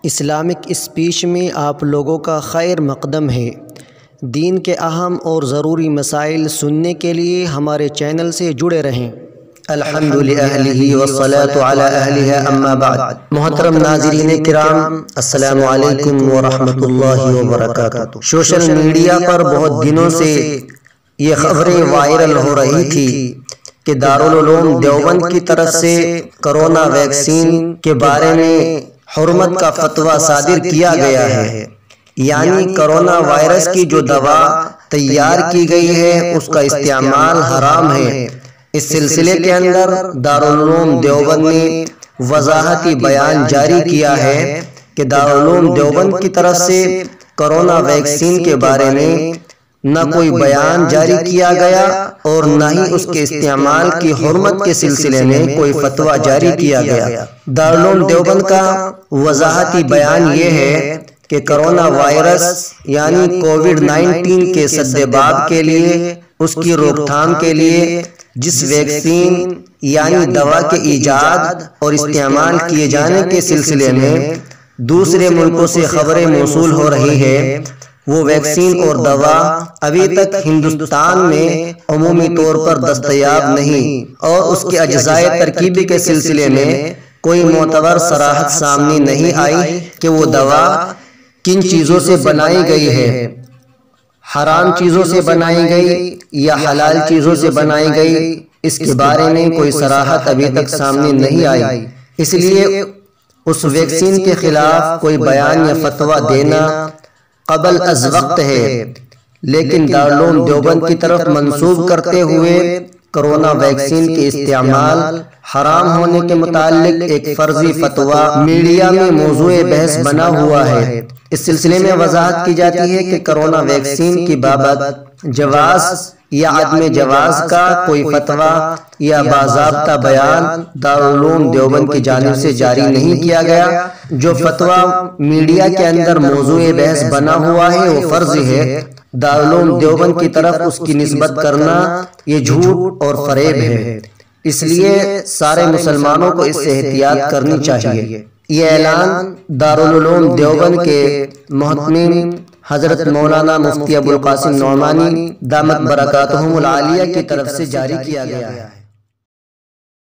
Islamic speech میں آپ لوگوں کا خیر مقدم ہے۔ دین کے اہم اور ضروری مسائل سننے کے لیے ہمارے چینل سے جڑے رہیں۔ الحمد للہ والصلاة علی اہلہ اما بعد۔ محترم ناظرین کرام، السلام علیکم ورحمۃ اللہ وبرکاتہ۔ سوشل میڈیا پر بہت دنوں سے یہ خبریں وائرل ہو رہی تھی کہ دارالعلوم دیوبند کی طرف سے کرونا ویکسین کے بارے میں حرمت کا فتویٰ صادر کیا گیا ہے، یعنی کرونا وائرس کی جو دوا تیار کی گئی ہے اس کا استعمال حرام ہے۔ اس سلسلے کے اندر دارالعلوم دیوبند نے وضاحتی بیان جاری کیا ہے کہ دارالعلوم دیوبند کی طرف سے کرونا ویکسین کے بارے میں نہ کوئی بیان جاری کیا گیا اور نہ ہی اس کے استعمال کی حرمت کے سلسلے میں کوئی فتویٰ جاری کیا گیا۔ دارالعلوم دیوبند کا وضاحتی بیان یہ ہے کہ کرونا وائرس یعنی کووڈ-19 کے سدباب کے لیے، اس کی روک تھام کے لیے جس ویکسین یعنی دوا کے ایجاد اور استعمال کیے جانے کے سلسلے میں دوسرے ملکوں سے خبریں موصول ہو رہی ہے، وہ ویکسین اور دوا ابھی تک ہندوستان میں عمومی طور پر دستیاب نہیں، اور اس کے اجزائے ترکیبی کے سلسلے میں کوئی معتبر صراحت سامنے نہیں آئی کہ وہ دوا کن چیزوں سے بنائی گئی ہے، حرام چیزوں سے بنائی گئی یا حلال چیزوں سے بنائی گئی، اس کے بارے میں کوئی صراحت ابھی تک سامنے نہیں آئی۔ اس لیے اس ویکسین کے خلاف کوئی بیان یا فتویٰ دینا قبل از وقت ہے، لیکن دارالعلوم دیوبند کی طرف منسوب کرتے ہوئے کرونا ویکسین کے استعمال حرام ہونے کے متعلق ایک فرضی فتویٰ میڈیا میں موضوع بحث بنا ہوا ہے۔ اس سلسلے میں وضاحت کی جاتی ہے کہ کرونا ویکسین کی بابت جواز یا عدم جواز کا کوئی فتویٰ یا باضابطہ بیان دارالعلوم دیوبند کی جانب سے جاری نہیں کیا گیا۔ جو فتویٰ میڈیا کے اندر موضوع بحث بنا ہوا ہے وہ فرضی ہے، دارالعلوم دیوبند کی طرف اس کی نسبت کرنا یہ جھوٹ اور فریب ہے، اس لیے سارے مسلمانوں کو اس سے احتیاط کرنی چاہیے۔ یہ اعلان دارالعلوم دیوبند کے محتمم حضرت مولانا مفتی ابوالقاسم نعمانی دامت برکاتہم العالیہ کی طرف سے جاری کیا گیا ہے۔